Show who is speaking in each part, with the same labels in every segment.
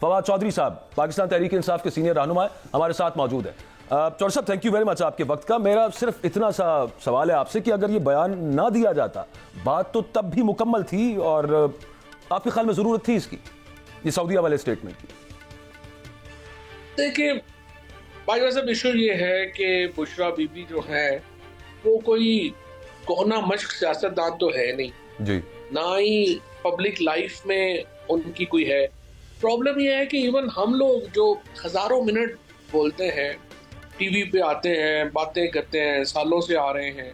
Speaker 1: فواد چودھری صاحب پاکستان تحریک انصاف کے سینئر رہنما ہمارے ساتھ موجود ہیں. چودھری صاحب تھینک یو ویری مچ آپ کے وقت کا. میرا صرف اتنا سا سوال ہے آپ سے کہ اگر یہ بیان نہ دیا جاتا بات تو تب بھی مکمل تھی اور آپ کے خیال میں ضرورت تھی اس کی, یہ سعودیہ والے اسٹیٹمنٹ کی؟
Speaker 2: دیکھیں بھائی صاحب ایشو یہ ہے کہ بشرا بی بی جو ہے وہ کوئی کونا مشق سیاستدان تو ہے نہیں
Speaker 1: جی,
Speaker 2: نہ ہی پبلک لائف میں ان کی کوئی ہے. پرابلم یہ ہے کہ ایون ہم لوگ جو ہزاروں منٹ بولتے ہیں, ٹی وی پہ آتے ہیں, باتیں کرتے ہیں, سالوں سے آ رہے ہیں,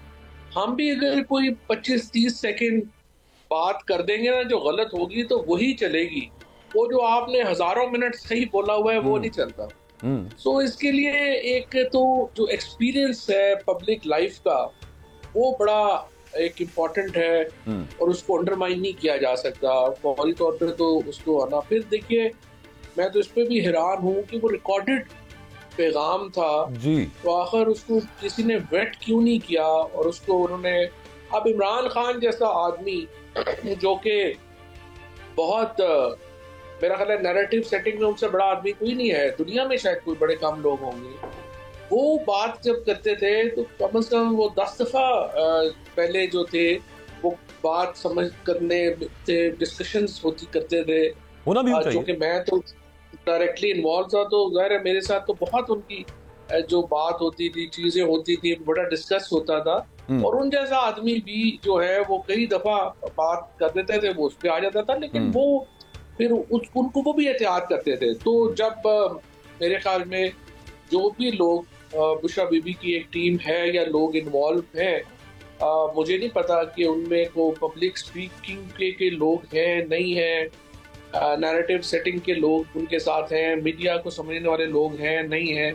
Speaker 2: ہم بھی اگر کوئی 25-30 سیکنڈ بات کر دیں گے نا جو غلط ہوگی تو وہی چلے گی. وہ جو آپ نے ہزاروں منٹ صحیح بولا ہوا ہے وہ نہیں چلتا. سو اس کے لیے ایک تو جو ایکسپیرئنس ہے پبلک لائف کا وہ بڑا ایک امپورٹنٹ ہے اور اس کو انڈرمائن نہیں کیا جا سکتا فوری طور پہ. تو اس کو آنا, پھر دیکھیے میں تو اس پہ بھی حیران ہوں کہ وہ ریکارڈڈ پیغام تھا
Speaker 1: جی,
Speaker 2: تو آخر اس کو کسی نے ویٹ کیوں نہیں کیا, اور اس کو انہوں نے, اب عمران خان جیسا آدمی جو کہ بہت میرا خیال ہے نیریٹو سیٹنگ میں ان سے بڑا آدمی کوئی نہیں ہے دنیا میں, شاید کوئی بڑے کم لوگ ہوں گے, وہ بات جب کرتے تھے تو کم از کم وہ 10 دفعہ پہلے جو تھے وہ بات سمجھ کرنے سے ڈسکشنز ہوتی کرتے تھے, جو کہ میں تو ڈائریکٹلی انوالو تھا تو ظاہر ہے میرے ساتھ تو بہت ان کی جو بات ہوتی تھی, چیزیں ہوتی تھی, بڑا ڈسکس ہوتا تھا. اور ان جیسا آدمی بھی جو ہے وہ کئی دفعہ بات کر دیتے تھے, وہ اس پہ آ جاتا تھا, لیکن وہ پھر ان کو وہ بھی احتیاط کرتے تھے. تو جب میرے خیال میں جو بھی لوگ بشرا بی بی کی ایک ٹیم ہے یا لوگ انوالو ہیں, مجھے نہیں پتا کہ ان میں کو پبلک سپیکنگ کے لوگ ہیں نہیں ہیں, نیریٹو سیٹنگ کے لوگ ان کے ساتھ ہیں, میڈیا کو سمجھنے والے لوگ ہیں نہیں ہیں,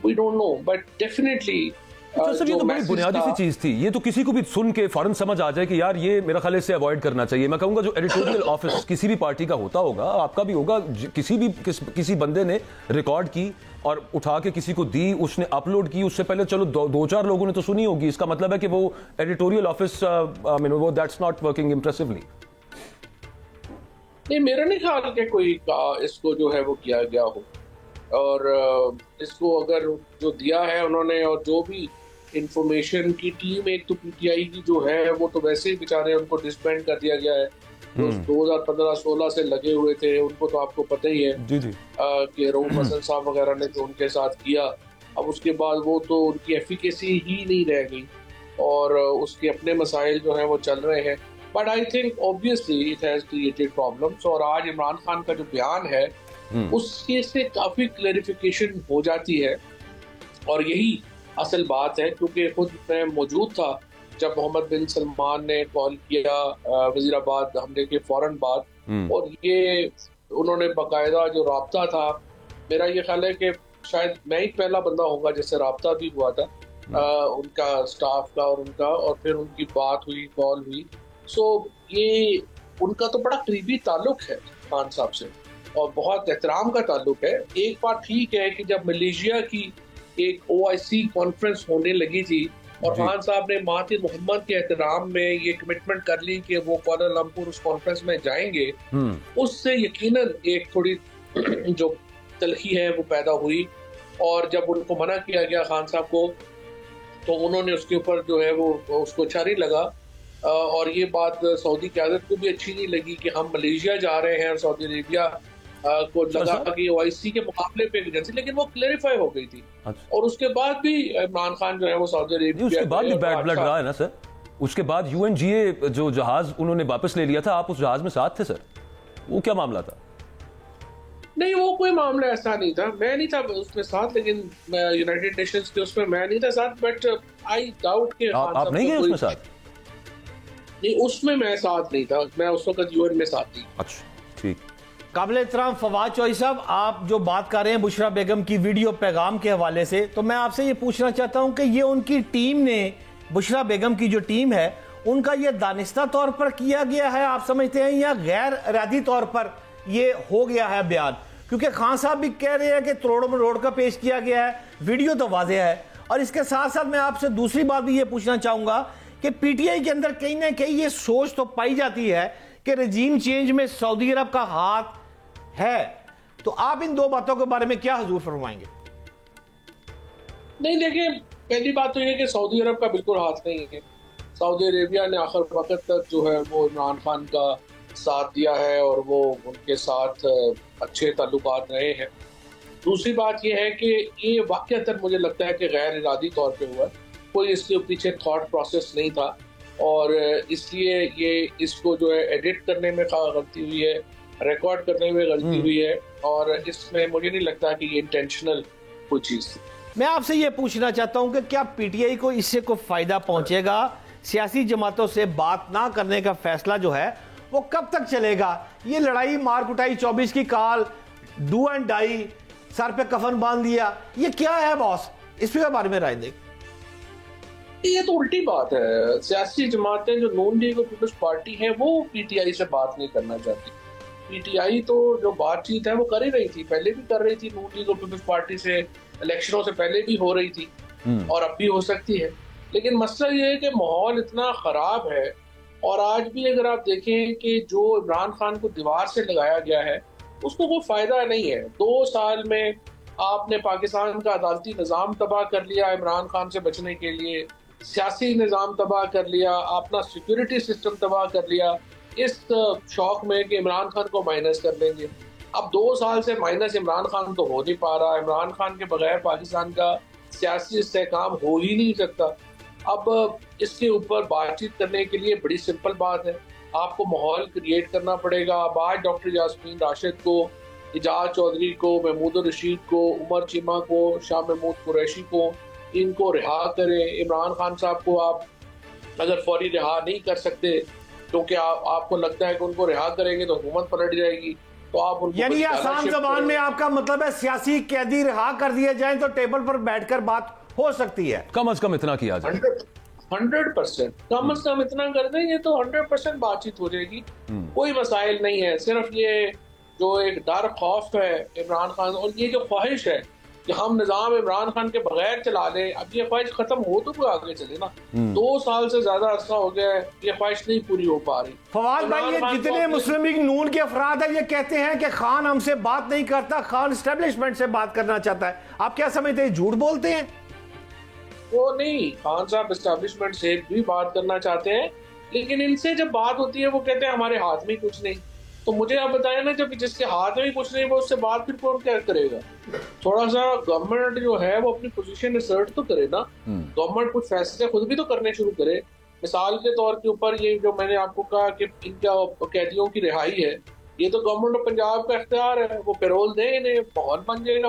Speaker 2: we don't know, but definitely
Speaker 1: sir یہ تو بڑی بنیادی سی چیز تھی, یہ تو کسی کو بھی سن کے فوراً سمجھ آ جائے کہ یار یہ میرا خیال سے اوائڈ کرنا چاہیے. میں کہوں گا جو ایڈیٹوریل آفس کسی بھی پارٹی کا ہوتا ہوگا, آپ کا بھی ہوگا, کسی بندے نے ریکارڈ کی اور اٹھا کے کسی کو دی, اس نے اپلوڈ کی, اس سے پہلے چلو 2-4 لوگوں نے تو سنی ہوگی, اس کا مطلب ہے کہ وہ ایڈیٹوریل آفس وہ دیٹس ناٹ ورکنگ امپریسولی.
Speaker 2: نہیں, میرا نہیں خیال کہ کوئی اس کو جو ہے وہ کیا گیا ہو, اور اس کو اگر جو دیا ہے انہوں نے, اور جو بھی انفارمیشن کی ٹیم ایک تو پی ٹی آئی کی جو ہے وہ تو ویسے ہی بیچارے ان کو ڈسبینڈ کر دیا گیا ہے, 2015-16 سے لگے ہوئے تھے, ان کو تو آپ کو پتہ ہی ہے کہ رؤوف حسن صاحب وغیرہ نے جو ان کے ساتھ کیا, اب اس کے بعد وہ تو ان کی ایفیکیسی ہی نہیں رہ گئی اور اس کے اپنے مسائل جو ہیں وہ چل رہے ہیں. But I think obviously it has created problems, اور آج عمران خان کا جو بیان ہے اس کے سے کافی کلیریفیکیشن ہو جاتی ہے, اور یہی اصل بات ہے, کیونکہ خود میں موجود تھا جب محمد بن سلمان نے کال کیا وزیر آباد حملے کے فوراً بعد, اور یہ انہوں نے باقاعدہ جو رابطہ تھا, میرا یہ خیال ہے کہ شاید میں ہی پہلا بندہ ہوں گا جس سے رابطہ بھی ہوا تھا ان کا اسٹاف کا اور ان کا, اور پھر ان کی بات ہوئی, کال ہوئی. سو یہ ان کا تو بڑا قریبی تعلق ہے خان صاحب سے, اور بہت احترام کا تعلق ہے. ایک بات ٹھیک ہے کہ جب ملیشیا کی ایک OIC کانفرنس ہونے لگی تھی اور خان صاحب نے مہاتیر محمد کے احترام میں یہ کمٹمنٹ کر لی کہ وہ کوالالمپور اس کانفرنس میں جائیں گے, اس سے یقیناً ایک تھوڑی جو تلخی ہے وہ پیدا ہوئی, اور جب ان کو منع کیا گیا خان صاحب کو تو انہوں نے اس کے اوپر جو ہے وہ اس کو اچھا نہیں لگا, اور یہ بات سعودی قیادت کو بھی اچھی نہیں لگی کہ ہم ملیشیا جا رہے ہیں اور سعودی عربیہ کو لگا کہ OIC کے مقابلے پہ ایجنسی, لیکن وہ کلیریفائی ہو گئی تھی. اور اس کے بعد بھی عمران خان جو ہے وہ سعودی عربیہ,
Speaker 1: اس کے بعد بھی بیڈ بلڈ رہا ہے نا سر, اس کے بعد UNGA جو جہاز انہوں نے واپس لے لیا تھا, آپ اس جہاز میں ساتھ تھے سر, وہ کیا معاملہ تھا؟
Speaker 2: نہیں, وہ کوئی معاملہ ایسا نہیں تھا, میں نہیں تھا اس میں ساتھ, لیکن یونائٹڈ نیشنز کے اس میں میں نہیں تھا ساتھ, بٹ آئی ڈاؤٹ کہ
Speaker 1: آپ نہیں گئے اس میں ساتھ؟
Speaker 2: نہیں, اس میں میں ساتھ نہیں تھا, میں اس وقت UN میں ساتھ تھی.
Speaker 1: اچھا ٹھیک.
Speaker 3: قابل احترام فواد چودھری صاحب, آپ جو بات کر رہے ہیں بشرا بیگم کی ویڈیو پیغام کے حوالے سے, تو میں آپ سے یہ پوچھنا چاہتا ہوں کہ یہ ان کی ٹیم نے, بشرا بیگم کی جو ٹیم ہے, ان کا یہ دانستہ طور پر کیا گیا ہے آپ سمجھتے ہیں, یا غیر ارادی طور پر یہ ہو گیا ہے بیان؟ کیونکہ خان صاحب بھی کہہ رہے ہیں کہ توڑ کا پیش کیا گیا ہے, ویڈیو تو واضح ہے. اور اس کے ساتھ ساتھ میں آپ سے دوسری بات بھی یہ پوچھنا چاہوں گا کہ پی ٹی آئی کے اندر کہیں نہ کہیں یہ سوچ تو پائی جاتی ہے کہ رجیم چینج میں سعودی عرب کا ہاتھ ہے, تو آپ ان دو باتوں کے بارے میں کیا حضور فرمائیں گے؟
Speaker 2: نہیں دیکھیں، پہلی بات تو یہ کہ سعودی عرب کا بالکل ہاتھ نہیں ہے. سعودی عربیہ نے آخر وقت تک جو ہے وہ عمران خان کا ساتھ دیا ہے اور وہ ان کے ساتھ اچھے تعلقات رہے ہیں. دوسری بات یہ ہے کہ یہ واقعتاً مجھے لگتا ہے کہ غیر ارادی طور پہ ہوا، کوئی اس کے پیچھے تھاٹ پروسیس نہیں تھا، اور اس لیے یہ اس کو جو ہے ایڈٹ کرنے میں غلطی ہوئی ہے، ریکارڈ کرنے میں غلطی ہوئی ہے، اور اس میں مجھے نہیں لگتا کہ یہ انٹینشنل کوئی چیز تھی.
Speaker 3: میں آپ سے یہ پوچھنا چاہتا ہوں کہ کیا پی ٹی آئی کو اس سے کوئی فائدہ پہنچے گا؟ سیاسی جماعتوں سے بات نہ کرنے کا فیصلہ جو ہے وہ کب تک چلے گا؟ یہ لڑائی مار کٹائی 24 کی کال، ڈو اینڈ ڈائی، سر پہ کفن باندھ دیا، یہ کیا ہے باس؟ اس کے بارے میں رائے دیں.
Speaker 2: یہ تو الٹی بات ہے. سیاسی جماعتیں جو نون لیگ اور پیپلز پارٹی ہیں وہ پی ٹی آئی سے بات نہیں کرنا چاہتی. پی ٹی آئی تو جو بات چیت ہے وہ کر ہی رہی تھی، پہلے بھی کر رہی تھی نون لیگ اور پیپلز پارٹی سے، الیکشنوں سے پہلے بھی ہو رہی تھی اور اب بھی ہو سکتی ہے. لیکن مسئلہ یہ ہے کہ ماحول اتنا خراب ہے، اور آج بھی اگر آپ دیکھیں کہ جو عمران خان کو دیوار سے لگایا گیا ہے اس کو کوئی فائدہ نہیں ہے. 2 سال میں آپ نے پاکستان کا عدالتی نظام تباہ کر لیا عمران خان سے بچنے کے لیے، سیاسی نظام تباہ کر لیا، اپنا سیکورٹی سسٹم تباہ کر لیا اس شوق میں کہ عمران خان کو مائنس کر لیں گے. اب 2 سال سے مائنس عمران خان تو ہو نہیں پا رہا. عمران خان کے بغیر پاکستان کا سیاسی استحکام ہو ہی نہیں سکتا. اب اس کے اوپر بات چیت کرنے کے لیے بڑی سمپل بات ہے، آپ کو ماحول کریٹ کرنا پڑے گا. اب آج ڈاکٹر یاسمین راشد کو، اعجاز چودھری کو، محمود الرشید کو، عمر چیمہ کو، شاہ محمود قریشی کو، ان کو رہا کریں. عمران خان صاحب کو آپ اگر فوری رہا نہیں کر سکتے کیونکہ آپ کو لگتا ہے کہ ان کو رہا کریں گے تو حکومت پلٹ جائے گی، تو آپ ان کو
Speaker 3: یعنی آسان زبان میں آپ کا مطلب ہے سیاسی قیدی رہا کر دیے جائیں تو ٹیبل پر بیٹھ کر بات ہو سکتی ہے؟
Speaker 1: کم از کم اتنا کیا جائے.
Speaker 2: 100% کم از کم اتنا کر دیں گے تو 100% بات چیت ہو جائے گی. کوئی مسائل نہیں ہے. صرف یہ جو ایک ڈر خوف ہے عمران خان، اور یہ جو خواہش ہے کہ ہم نظام عمران خان کے بغیر چلا لیں، اب یہ خواہش ختم ہو تو کوئی آگے چلے نا. 2 سال سے زیادہ عرصہ ہو گیا ہے، یہ خواہش نہیں پوری ہو پا رہی.
Speaker 3: فواد بھائی، یہ جتنے مسلم لیگ نون کے افراد ہیں یہ کہتے ہیں کہ خان ہم سے بات نہیں کرتا، خان اسٹیبلشمنٹ سے بات کرنا چاہتا ہے. آپ کیا سمجھتے ہیں، جھوٹ بولتے ہیں؟
Speaker 2: وہ نہیں، خان صاحب اسٹیبلشمنٹ سے بھی بات کرنا چاہتے ہیں، لیکن ان سے جب بات ہوتی ہے وہ کہتے ہیں ہمارے ہاتھ میں کچھ نہیں. تو مجھے آپ بتائیں نا، جب جس کے ہاتھ میں کچھ نہیں وہ اس سے بات پھر کون کیا کرے گا؟ تھوڑا سا گورنمنٹ جو ہے وہ اپنی پوزیشن اسرٹ تو کرے نا. گورنمنٹ کچھ فیصلے خود بھی تو کرنے شروع کرے. مثال کے طور کے اوپر یہ جو میں نے آپ کو کہا کہ ان کا قیدیوں کی رہائی ہے، یہ تو گورنمنٹ آف پنجاب کا اختیار ہے، وہ پیرول دے انہیں، ماحول بن جائے گا.